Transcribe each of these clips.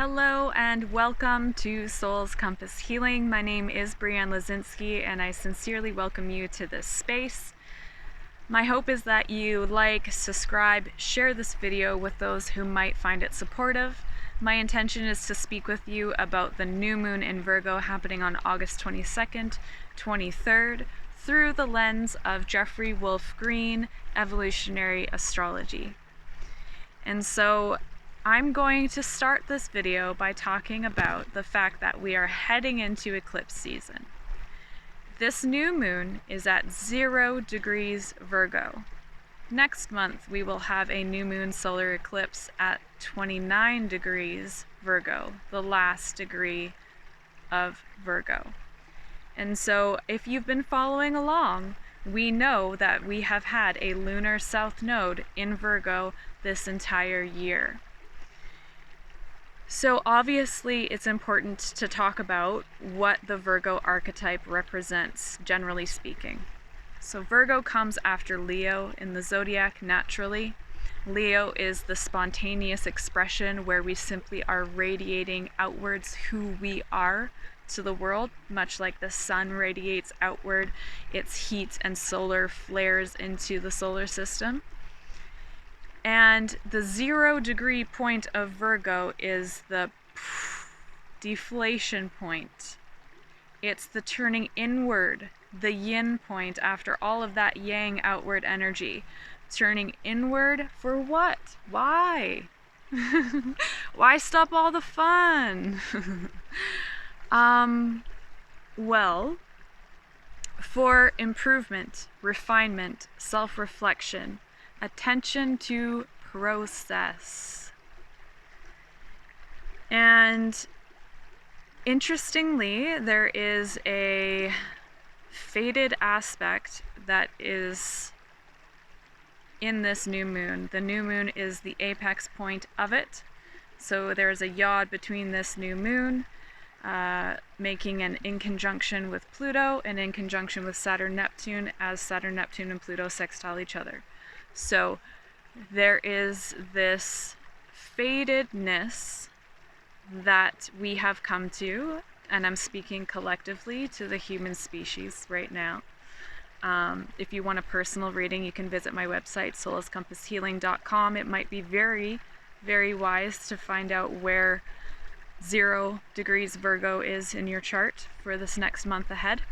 Hello and welcome to Soul's Compass Healing. My name is Brianne Lazinski and I sincerely welcome you to this space. My hope is that you like, subscribe, share this video with those who might find it supportive. My intention is to speak with you about the new moon in Virgo happening on August 22nd, 23rd through the lens of Jeffrey Wolf Green, Evolutionary Astrology. And so I'm going to start this video by talking about the fact that we are heading into eclipse season. This new moon is at 0 degrees Virgo. Next month we will have a new moon solar eclipse at 29 degrees Virgo, the last degree of Virgo. And so if you've been following along, we know that we have had a lunar south node in Virgo this entire year. So obviously it's important to talk about what the Virgo archetype represents, generally speaking. So Virgo comes after Leo in the zodiac naturally. Leo is the spontaneous expression where we simply are radiating outwards who we are to the world, much like the sun radiates outward its heat and solar flares into the solar system. And the 0 degree point of Virgo is the deflation point. It's the turning inward, the yin point after all of that yang outward energy. Turning inward for what? Why? Why stop all the fun? Well, for improvement, refinement, self-reflection, attention to process. And interestingly, there is a fated aspect that is in this new moon. The new moon is the apex point of it. So there's a yod between this new moon, making an in conjunction with Pluto and in conjunction with Saturn, Neptune, as Saturn, Neptune, and Pluto sextile each other. So there is this fatedness that we have come to, and I'm speaking collectively to the human species right now. If you want a personal reading, you can visit my website, souliscompasshealing.com. It might be very, very wise to find out where 0 degrees Virgo is in your chart for this next month ahead,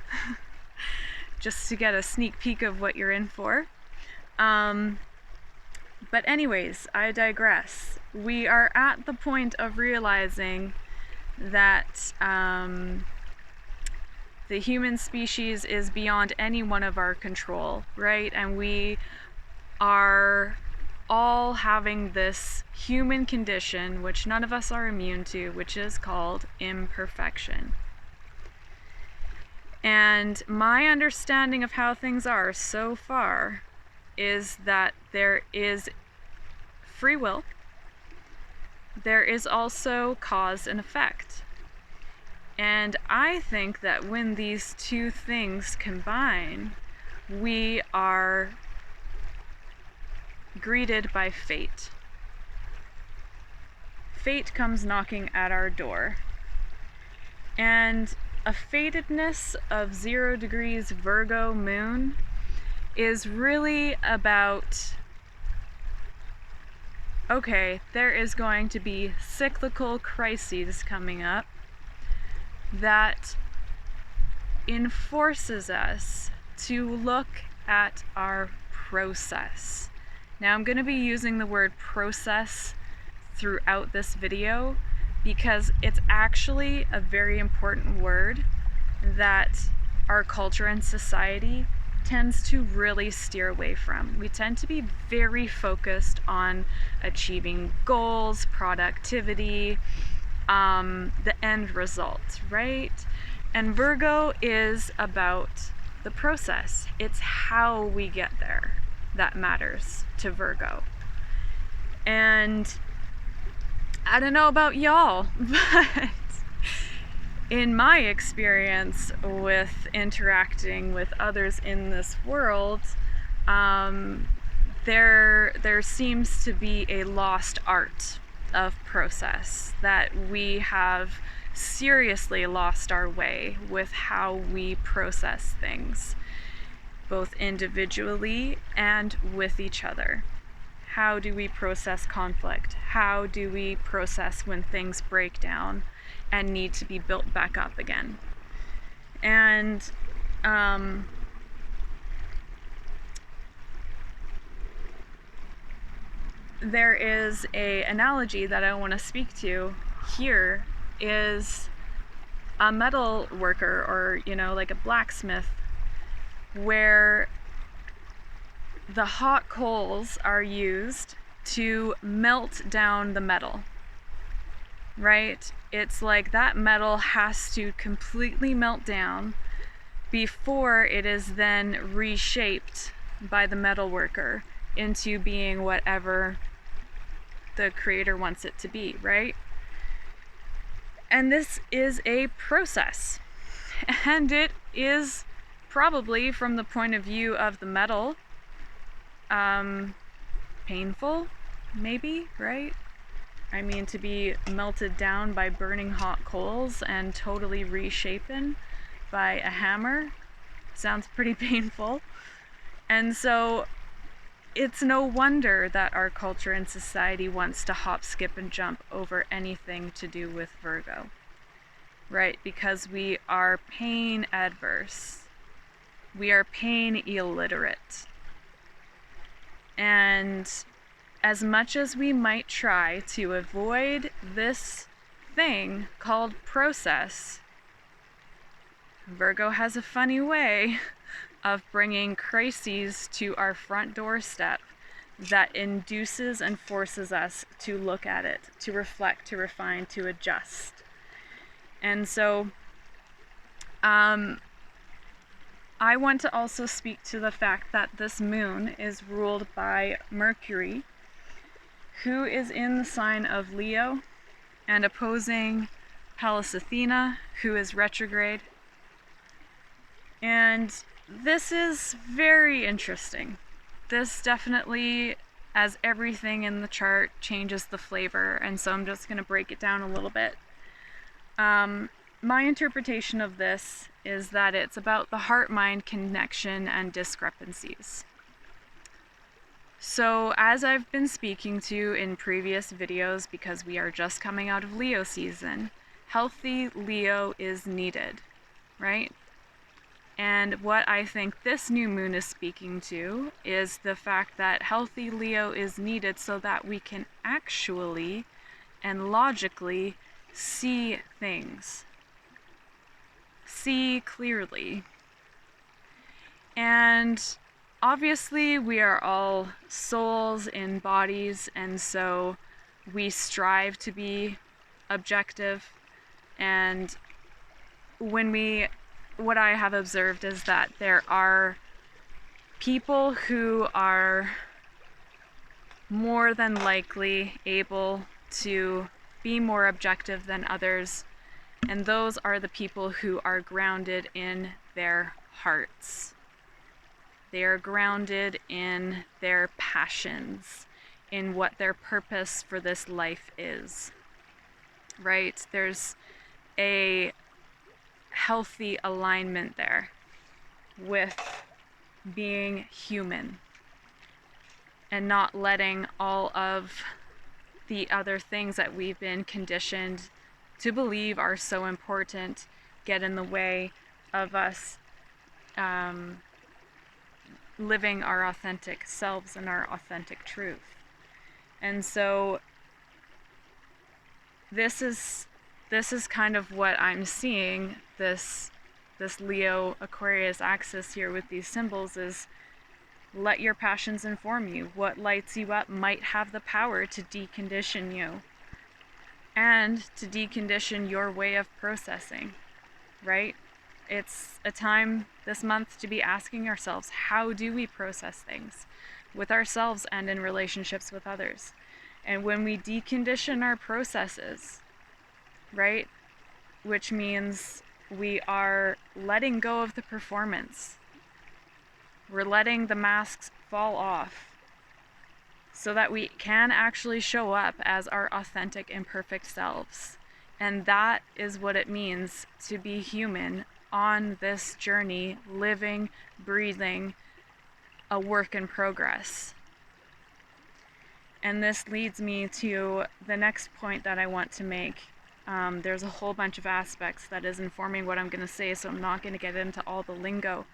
just to get a sneak peek of what you're in for. But anyways, I digress. We are at the point of realizing that the human species is beyond any one of our control, right? And we are all having this human condition, which none of us are immune to, which is called imperfection. And my understanding of how things are so far is that there is free will. There is also cause and effect. And I think that when these two things combine, we are greeted by fate. Fate comes knocking at our door. And a fatedness of 0 degrees Virgo moon is really about, okay, there is going to be cyclical crises coming up that enforces us to look at our process. Now I'm going to be using the word process throughout this video because it's actually a very important word that our culture and society tends to really steer away from. We tend to be very focused on achieving goals, productivity, the end result, right? And Virgo is about the process. It's how we get there that matters to Virgo. And I don't know about y'all, but in my experience with interacting with others in this world, there seems to be a lost art of process, that we have seriously lost our way with how we process things, both individually and with each other. How do we process conflict? How do we process when things break down and need to be built back up again? And there is an analogy that I want to speak to here, is a metal worker, or like a blacksmith, where the hot coals are used to melt down the metal, right? It's like that metal has to completely melt down before it is then reshaped by the metal worker into being whatever the creator wants it to be, right? And this is a process, and it is probably, from the point of view of the metal, painful, maybe, right? I mean, to be melted down by burning hot coals and totally reshapen by a hammer sounds pretty painful. And so it's no wonder that our culture and society wants to hop, skip, and jump over anything to do with Virgo, right? Because we are pain adverse. We are pain illiterate. And as much as we might try to avoid this thing called process, Virgo has a funny way of bringing crises to our front doorstep that induces and forces us to look at it, to reflect, to refine, to adjust. And so I want to also speak to the fact that this moon is ruled by Mercury, who is in the sign of Leo and opposing Pallas Athena, who is retrograde. And this is very interesting. This definitely, as everything in the chart, changes the flavor, and so I'm just going to break it down a little bit. My interpretation of this is that it's about the heart-mind connection and discrepancies. So, as I've been speaking to in previous videos, because we are just coming out of Leo season, healthy Leo is needed, right? And what I think this new moon is speaking to is the fact that healthy Leo is needed so that we can actually and logically see things. See clearly. And obviously we are all souls in bodies, and so we strive to be objective. And what I have observed is that there are people who are more than likely able to be more objective than others, and those are the people who are grounded in their hearts. They are grounded in their passions, in what their purpose for this life is, right? There's a healthy alignment there with being human and not letting all of the other things that we've been conditioned to believe are so important get in the way of us living our authentic selves and our authentic truth. And so this is kind of what I'm seeing, this Leo Aquarius axis here with these symbols, is let your passions inform you. What lights you up might have the power to decondition you and to decondition your way of processing, right? It's a time this month to be asking ourselves, how do we process things with ourselves and in relationships with others? And when we decondition our processes, right, which means we are letting go of the performance. We're letting the masks fall off so that we can actually show up as our authentic, imperfect selves. And that is what it means to be human on this journey, living, breathing, a work in progress. And this leads me to the next point that I want to make. There's a whole bunch of aspects that is informing what I'm going to say, so I'm not going to get into all the lingo.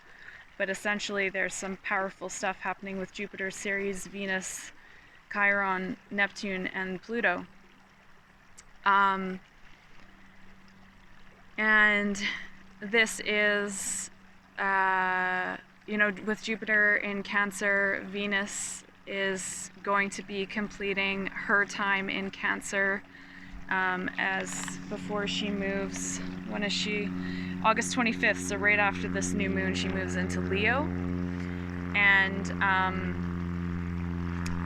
But essentially, there's some powerful stuff happening with Jupiter, Ceres, Venus, Chiron, Neptune, and Pluto. And this is, with Jupiter in Cancer, Venus is going to be completing her time in Cancer as before she moves. When is she? August 25th, so right after this new moon, she moves into Leo. And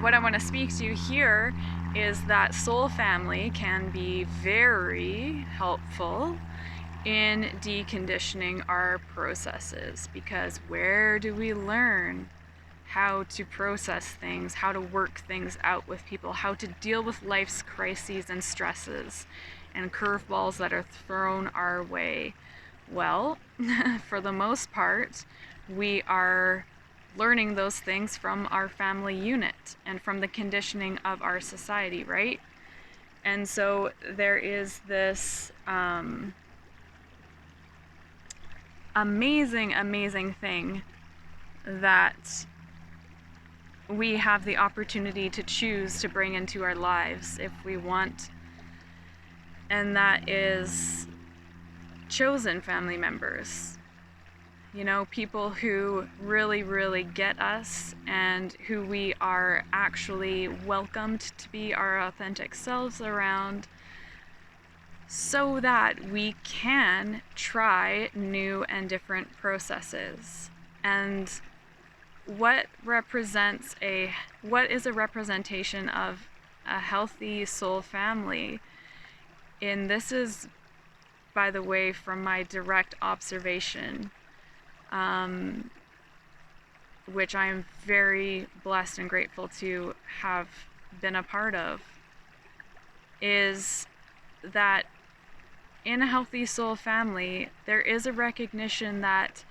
what I want to speak to here is that soul family can be very helpful in deconditioning our processes, because where do we learn how to process things, how to work things out with people, how to deal with life's crises and stresses and curveballs that are thrown our way? Well, for the most part, we are learning those things from our family unit and from the conditioning of our society, right? And so there is this amazing thing that we have the opportunity to choose to bring into our lives if we want, and that is chosen family members. People who really get us and who we are actually welcomed to be our authentic selves around, so that we can try new and different processes. And what is a representation of a healthy soul family? And this is, by the way, from my direct observation, which I am very blessed and grateful to have been a part of, is that in a healthy soul family, there is a recognition that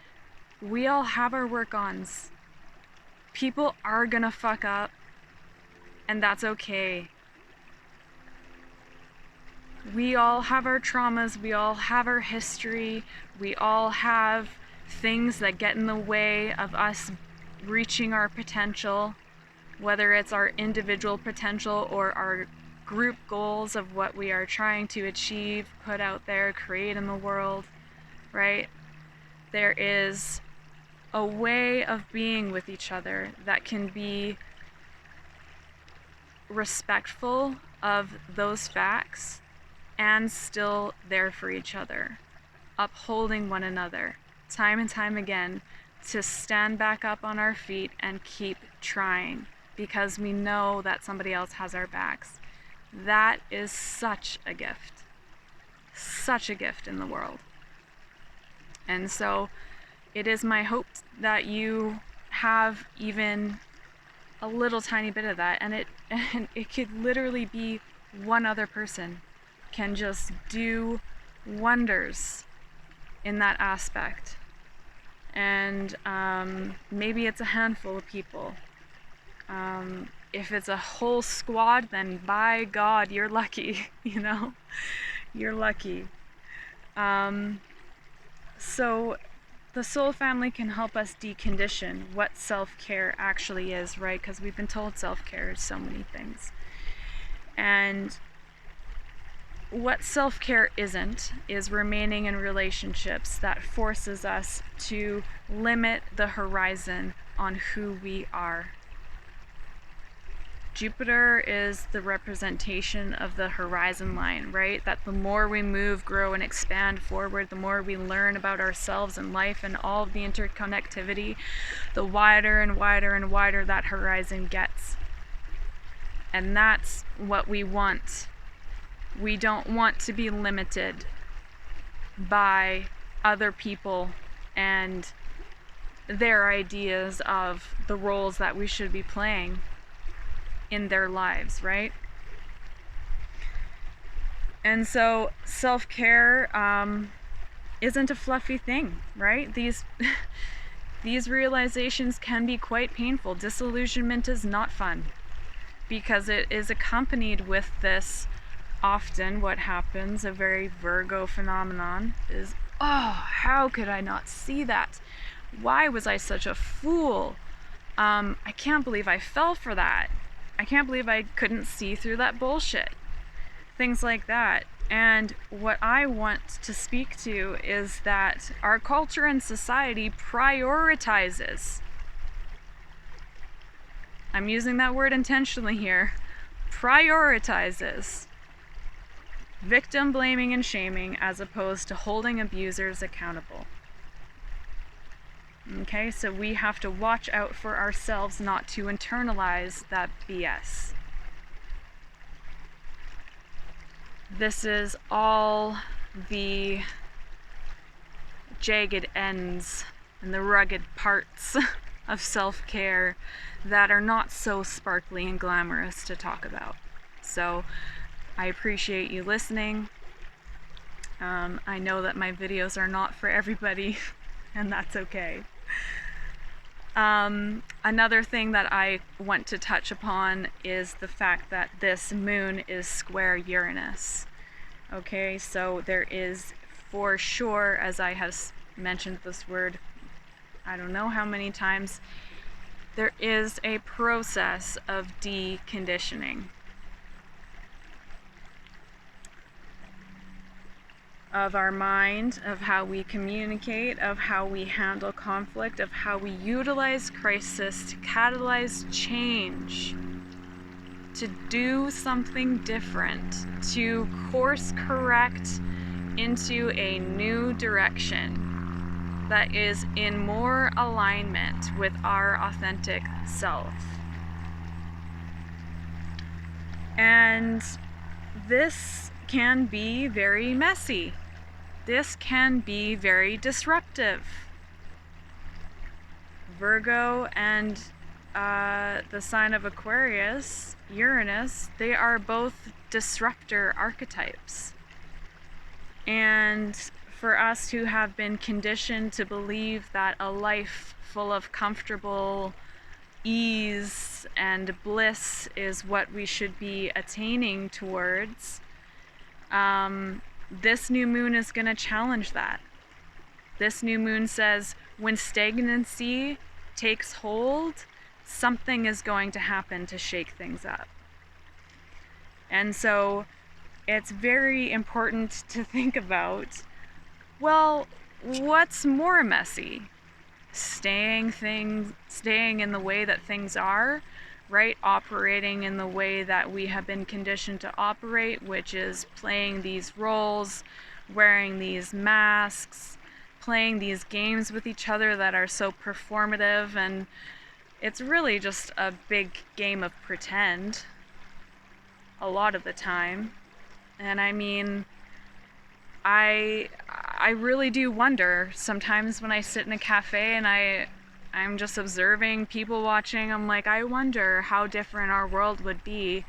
we all have our work-ons. People are gonna fuck up, and that's okay. We all have our traumas, we all have our history, we all have things that get in the way of us reaching our potential, whether it's our individual potential or our group goals of what we are trying to achieve, put out there, create in the world, right? There is a way of being with each other that can be respectful of those facts and still there for each other, upholding one another time and time again to stand back up on our feet and keep trying, because we know that somebody else has our backs. That is such a gift in the world. And so it is my hope that you have even a little tiny bit of that, and it could literally be one other person can just do wonders in that aspect. And maybe it's a handful of people. If it's a whole squad, then by God, you're lucky, you're lucky. So the soul family can help us decondition what self-care actually is, right? Because we've been told self-care is so many things. And what self-care isn't is remaining in relationships that forces us to limit the horizon on who we are. Jupiter is the representation of the horizon line, right? That the more we move, grow, and expand forward, the more we learn about ourselves and life and all of the interconnectivity, the wider and wider and wider that horizon gets. And that's what we want. We don't want to be limited by other people and their ideas of the roles that we should be playing. in their lives, right? And so self-care isn't a fluffy thing, right? These realizations can be quite painful. Disillusionment is not fun because it is accompanied with this, often what happens, a very Virgo phenomenon, is, oh, how could I not see that? Why was I such a fool? I can't believe I fell for that. I can't believe I couldn't see through that bullshit. Things like that. And what I want to speak to is that our culture and society prioritizes, I'm using that word intentionally here, prioritizes victim blaming and shaming as opposed to holding abusers accountable. Okay, so we have to watch out for ourselves not to internalize that BS. This is all the jagged ends and the rugged parts of self-care that are not so sparkly and glamorous to talk about. So I appreciate you listening. I know that my videos are not for everybody, and that's okay. Another thing that I want to touch upon is the fact that this moon is square Uranus. Okay, so there is for sure, as I have mentioned this word I don't know how many times, there is a process of deconditioning of our mind, of how we communicate, of how we handle conflict, of how we utilize crisis to catalyze change, to do something different, to course correct into a new direction that is in more alignment with our authentic self. And this can be very messy. This can be very disruptive. Virgo and the sign of Aquarius, Uranus, they are both disruptor archetypes. And for us who have been conditioned to believe that a life full of comfortable ease and bliss is what we should be attaining towards, this new moon is going to challenge that. This new moon says when stagnancy takes hold, something is going to happen to shake things up. And so it's very important to think about, well, what's more messy? Staying in the way that things are, right? Operating in the way that we have been conditioned to operate, which is playing these roles, wearing these masks, playing these games with each other that are so performative, and it's really just a big game of pretend a lot of the time. And I mean, I really do wonder sometimes when I sit in a cafe and I'm just observing, people watching, I'm like, I wonder how different our world would be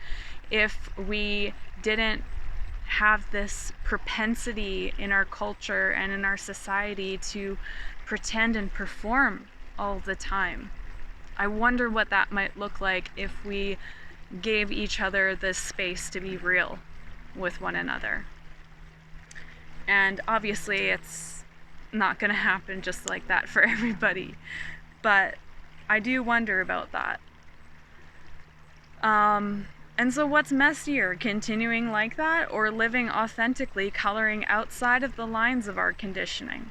if we didn't have this propensity in our culture and in our society to pretend and perform all the time. I wonder what that might look like if we gave each other this space to be real with one another. And obviously it's not going to happen just like that for everybody, but I do wonder about that. And so what's messier, continuing like that or living authentically, coloring outside of the lines of our conditioning?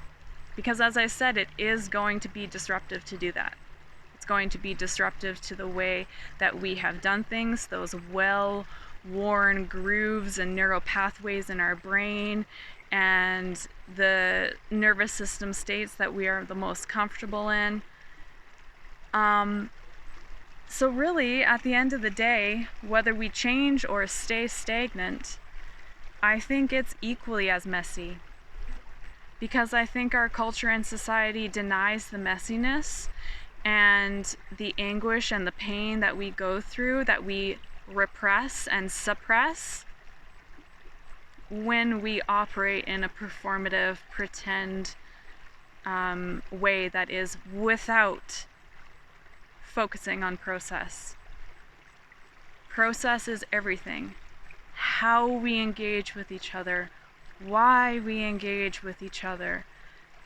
Because as I said, it is going to be disruptive to do that. It's going to be disruptive to the way that we have done things, those well-worn grooves and neural pathways in our brain, and the nervous system states that we are the most comfortable in. So really, at the end of the day, whether we change or stay stagnant, I think it's equally as messy. Because I think our culture and society denies the messiness and the anguish and the pain that we go through, that we repress and suppress when we operate in a performative, pretend way that is without focusing on process. Process is everything. How we engage with each other, why we engage with each other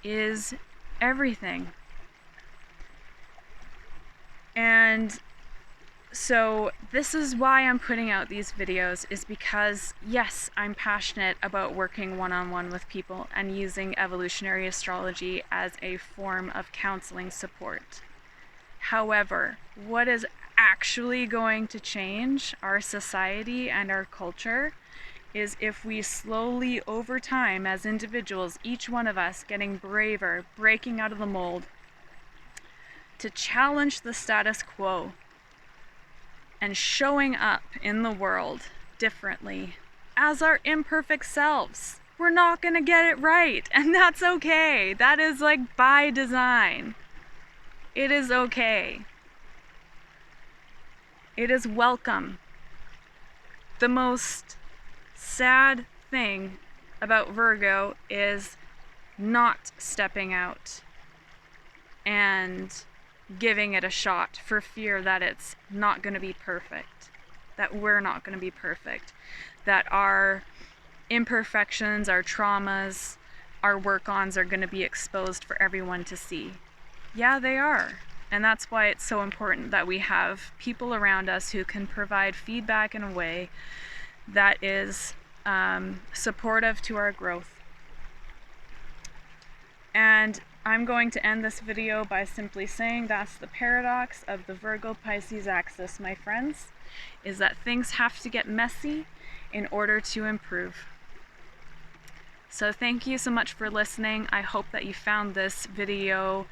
is everything. And so this is why I'm putting out these videos, is because yes, I'm passionate about working one-on-one with people and using evolutionary astrology as a form of counseling support. However, what is actually going to change our society and our culture is if we slowly, over time, as individuals, each one of us getting braver, breaking out of the mold, to challenge the status quo and showing up in the world differently as our imperfect selves. We're not gonna get it right, and that's okay. That is like by design. It is okay. It is welcome. The most sad thing about Virgo is not stepping out and giving it a shot for fear that it's not going to be perfect, that we're not going to be perfect, that our imperfections, our traumas, our work-ons are going to be exposed for everyone to see. Yeah, they are. And that's why it's so important that we have people around us who can provide feedback in a way that is supportive to our growth. And I'm going to end this video by simply saying that's the paradox of the Virgo-Pisces axis, my friends, is that things have to get messy in order to improve. So thank you so much for listening. I hope that you found this video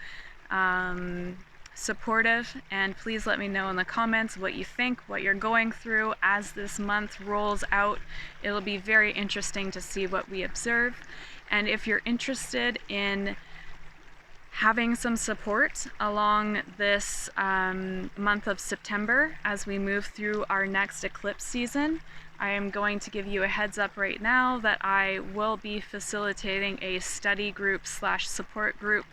supportive, and please let me know in the comments what you think, what you're going through as this month rolls out. It'll be very interesting to see what we observe. And if you're interested in having some support along this month of September as we move through our next eclipse season, I am going to give you a heads up right now that I will be facilitating a study group / support group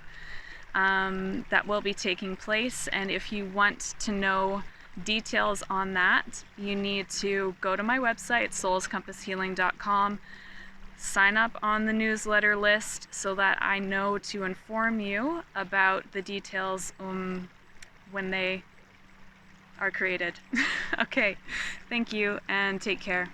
that will be taking place. And if you want to know details on that, you need to go to my website, soulscompasshealing.com, sign up on the newsletter list so that I know to inform you about the details when they are created. Okay, thank you and take care.